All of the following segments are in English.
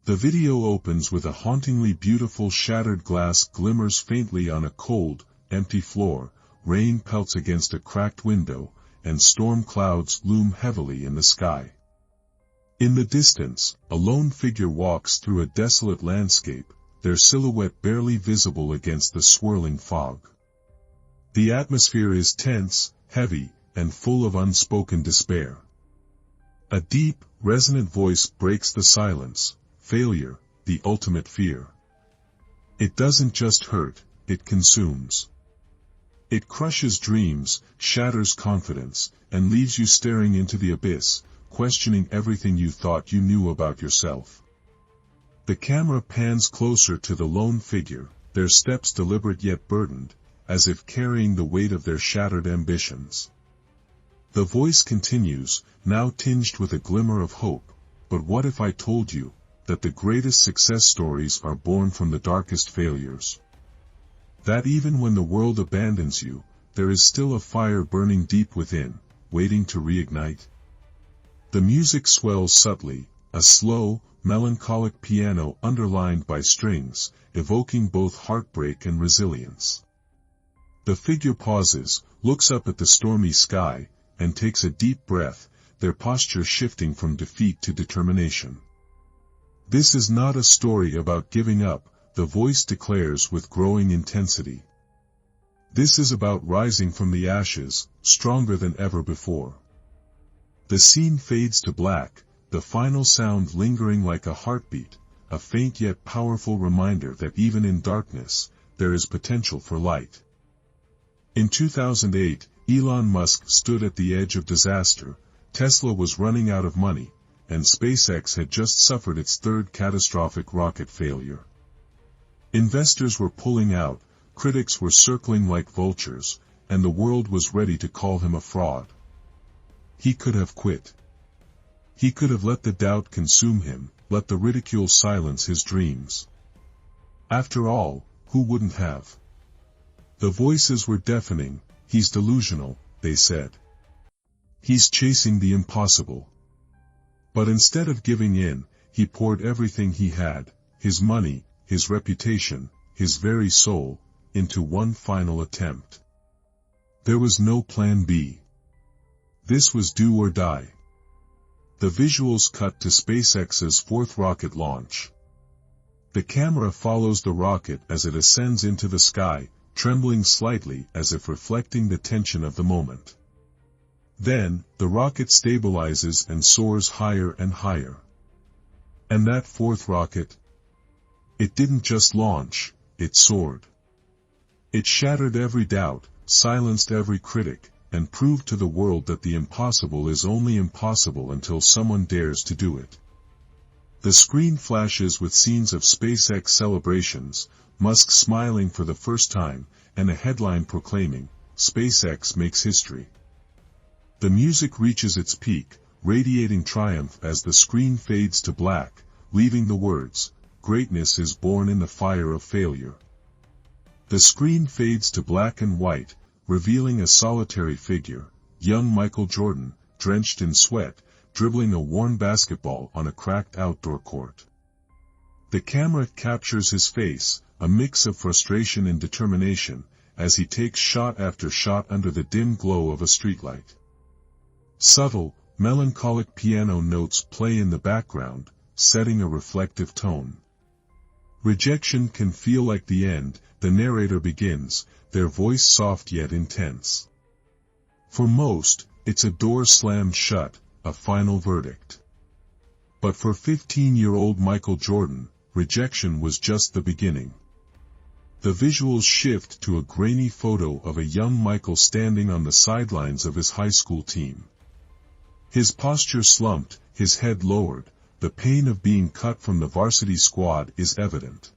The video opens with a hauntingly beautiful shattered glass glimmers faintly on a cold, empty floor, rain pelts against a cracked window, and storm clouds loom heavily in the sky. In the distance, a lone figure walks through a desolate landscape, their silhouette barely visible against the swirling fog. The atmosphere is tense, heavy, and full of unspoken despair. A deep, resonant voice breaks the silence. Failure, the ultimate fear. It doesn't just hurt, it consumes. It crushes dreams, shatters confidence, and leaves you staring into the abyss, questioning everything you thought you knew about yourself. The camera pans closer to the lone figure, their steps deliberate yet burdened, as if carrying the weight of their shattered ambitions. The voice continues, now tinged with a glimmer of hope, but what if I told you that the greatest success stories are born from the darkest failures? That even when the world abandons you, there is still a fire burning deep within, waiting to reignite? The music swells subtly, a slow, melancholic piano underlined by strings, evoking both heartbreak and resilience. The figure pauses, looks up at the stormy sky, and takes a deep breath, their posture shifting from defeat to determination. This is not a story about giving up, the voice declares with growing intensity. This is about rising from the ashes, stronger than ever before. The scene fades to black, the final sound lingering like a heartbeat, a faint yet powerful reminder that even in darkness, there is potential for light. In 2008, Elon Musk stood at the edge of disaster, Tesla was running out of money, and SpaceX had just suffered its third catastrophic rocket failure. Investors were pulling out, critics were circling like vultures, and the world was ready to call him a fraud. He could have quit. He could have let the doubt consume him, let the ridicule silence his dreams. After all, who wouldn't have? The voices were deafening. He's delusional, they said. He's chasing the impossible. But instead of giving in, he poured everything he had, his money, his reputation, his very soul, into one final attempt. There was no plan B. This was do or die. The visuals cut to SpaceX's fourth rocket launch. The camera follows the rocket as it ascends into the sky, trembling slightly as if reflecting the tension of the moment. Then, the rocket stabilizes and soars higher and higher. And that fourth rocket? It didn't just launch, it soared. It shattered every doubt, silenced every critic, and proved to the world that the impossible is only impossible until someone dares to do it. The screen flashes with scenes of SpaceX celebrations, Musk smiling for the first time, and a headline proclaiming, SpaceX makes history. The music reaches its peak, radiating triumph as the screen fades to black, leaving the words, greatness is born in the fire of failure. The screen fades to black and white, revealing a solitary figure, young Michael Jordan, drenched in sweat, dribbling a worn basketball on a cracked outdoor court. The camera captures his face, a mix of frustration and determination, as he takes shot after shot under the dim glow of a streetlight. Subtle, melancholic piano notes play in the background, setting a reflective tone. Rejection can feel like the end, the narrator begins, their voice soft yet intense. For most, it's a door slammed shut, a final verdict. But for 15-year-old Michael Jordan, rejection was just the beginning. The visuals shift to a grainy photo of a young Michael standing on the sidelines of his high school team. His posture slumped, his head lowered, the pain of being cut from the varsity squad is evident.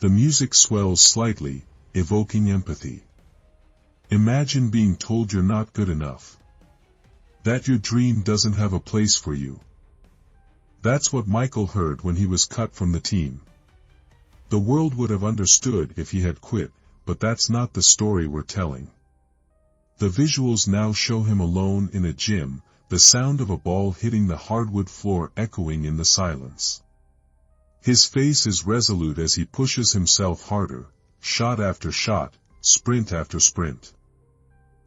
The music swells slightly, evoking empathy. Imagine being told you're not good enough. That your dream doesn't have a place for you. That's what Michael heard when he was cut from the team. The world would have understood if he had quit, but that's not the story we're telling. The visuals now show him alone in a gym, the sound of a ball hitting the hardwood floor echoing in the silence. His face is resolute as he pushes himself harder, shot after shot, sprint after sprint.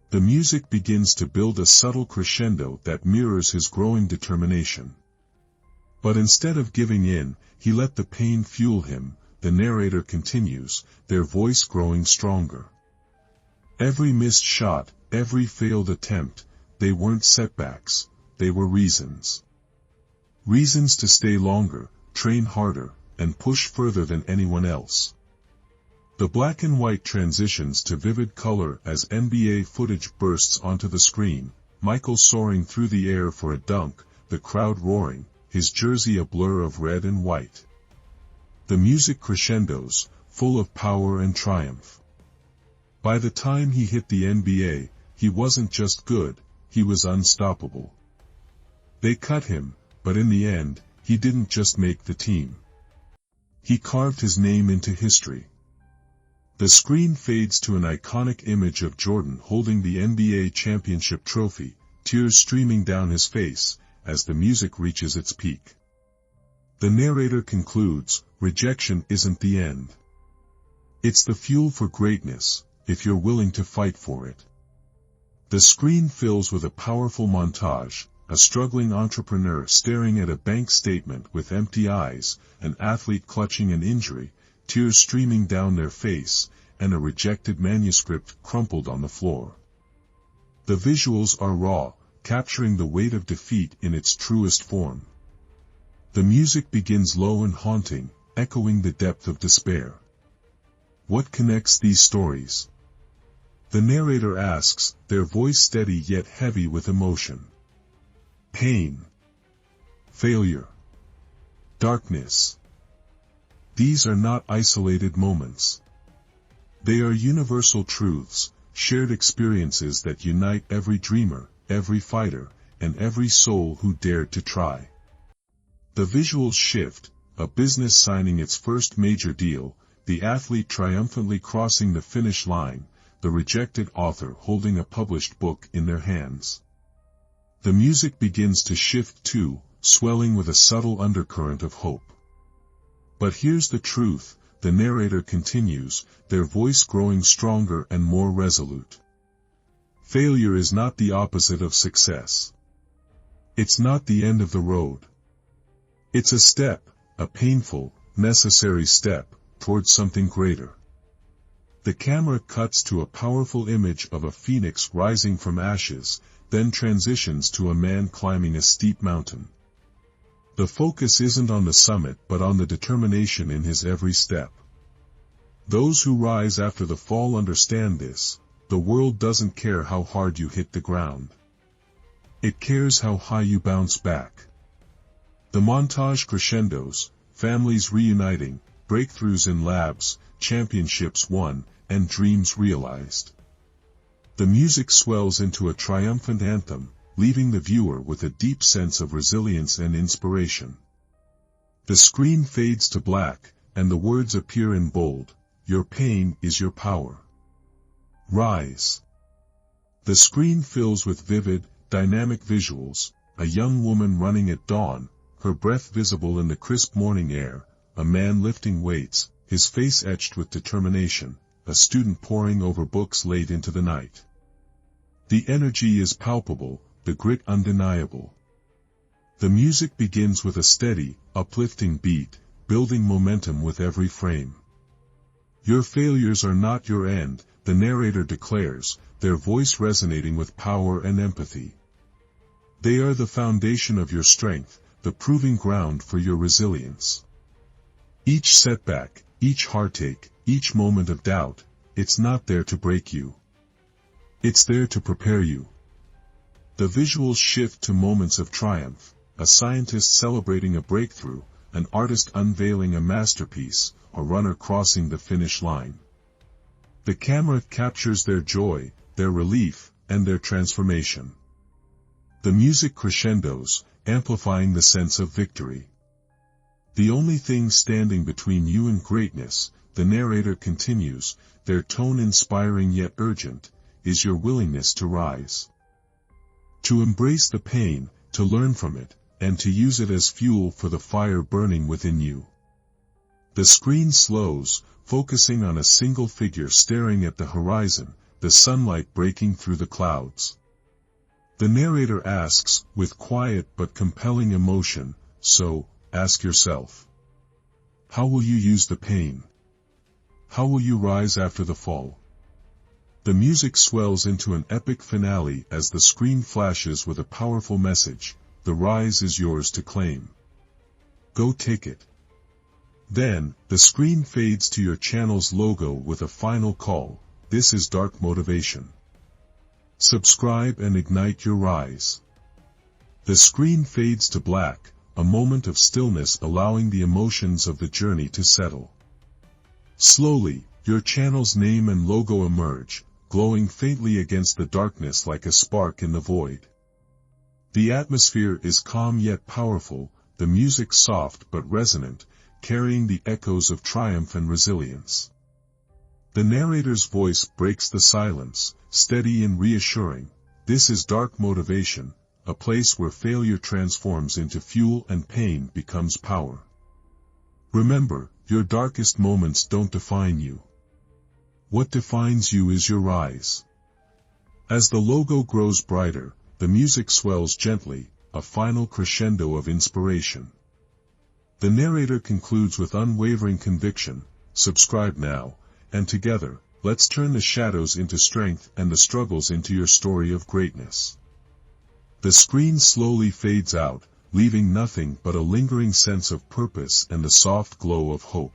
The music begins to build a subtle crescendo that mirrors his growing determination. But instead of giving in, he let the pain fuel him. The narrator continues, their voice growing stronger. Every missed shot, every failed attempt, they weren't setbacks, they were reasons. Reasons to stay longer, train harder, and push further than anyone else. The black and white transitions to vivid color as NBA footage bursts onto the screen, Michael soaring through the air for a dunk, the crowd roaring, his jersey a blur of red and white. The music crescendos, full of power and triumph. By the time he hit the NBA, he wasn't just good, he was unstoppable. They cut him, but in the end, he didn't just make the team. He carved his name into history. The screen fades to an iconic image of Jordan holding the NBA championship trophy, tears streaming down his face, as the music reaches its peak. The narrator concludes, rejection isn't the end. It's the fuel for greatness, if you're willing to fight for it. The screen fills with a powerful montage, a struggling entrepreneur staring at a bank statement with empty eyes, an athlete clutching an injury, tears streaming down their face, and a rejected manuscript crumpled on the floor. The visuals are raw, capturing the weight of defeat in its truest form. The music begins low and haunting, echoing the depth of despair. What connects these stories? The narrator asks, their voice steady yet heavy with emotion. Pain. Failure. Darkness. These are not isolated moments. They are universal truths, shared experiences that unite every dreamer, every fighter, and every soul who dared to try. The visuals shift, a business signing its first major deal, the athlete triumphantly crossing the finish line, the rejected author holding a published book in their hands. The music begins to shift too, swelling with a subtle undercurrent of hope. But here's the truth, the narrator continues, their voice growing stronger and more resolute. Failure is not the opposite of success. It's not the end of the road. It's a step, a painful, necessary step, towards something greater. The camera cuts to a powerful image of a phoenix rising from ashes, then transitions to a man climbing a steep mountain. The focus isn't on the summit but on the determination in his every step. Those who rise after the fall understand this, the world doesn't care how hard you hit the ground. It cares how high you bounce back. The montage crescendos, families reuniting, breakthroughs in labs, championships won, and dreams realized. The music swells into a triumphant anthem, leaving the viewer with a deep sense of resilience and inspiration. The screen fades to black, and the words appear in bold, your pain is your power. Rise. The screen fills with vivid, dynamic visuals, a young woman running at dawn, her breath visible in the crisp morning air, a man lifting weights, his face etched with determination, a student poring over books late into the night. The energy is palpable, the grit undeniable. The music begins with a steady, uplifting beat, building momentum with every frame. Your failures are not your end, the narrator declares, their voice resonating with power and empathy. They are the foundation of your strength, the proving ground for your resilience. Each setback, each heartache, each moment of doubt, it's not there to break you. It's there to prepare you. The visuals shift to moments of triumph, a scientist celebrating a breakthrough, an artist unveiling a masterpiece, a runner crossing the finish line. The camera captures their joy, their relief, and their transformation. The music crescendos, amplifying the sense of victory. The only thing standing between you and greatness, the narrator continues, their tone inspiring yet urgent, is your willingness to rise. To embrace the pain, to learn from it, and to use it as fuel for the fire burning within you. The screen slows, focusing on a single figure staring at the horizon, the sunlight breaking through the clouds. The narrator asks, with quiet but compelling emotion, "So, ask yourself. How will you use the pain? How will you rise after the fall?" The music swells into an epic finale as the screen flashes with a powerful message: the rise is yours to claim. Go take it. Then, the screen fades to your channel's logo with a final call: this is Dark Motivation. Subscribe and ignite your rise. The screen fades to black, a moment of stillness allowing the emotions of the journey to settle. Slowly, your channel's name and logo emerge, glowing faintly against the darkness like a spark in the void. The atmosphere is calm yet powerful, the music soft but resonant, carrying the echoes of triumph and resilience. The narrator's voice breaks the silence, steady and reassuring: this is Dark Motivation, a place where failure transforms into fuel and pain becomes power. Remember, your darkest moments don't define you. What defines you is your rise. As the logo grows brighter, the music swells gently, a final crescendo of inspiration. The narrator concludes with unwavering conviction: subscribe now, and together, let's turn the shadows into strength and the struggles into your story of greatness. The screen slowly fades out, leaving nothing but a lingering sense of purpose and the soft glow of hope.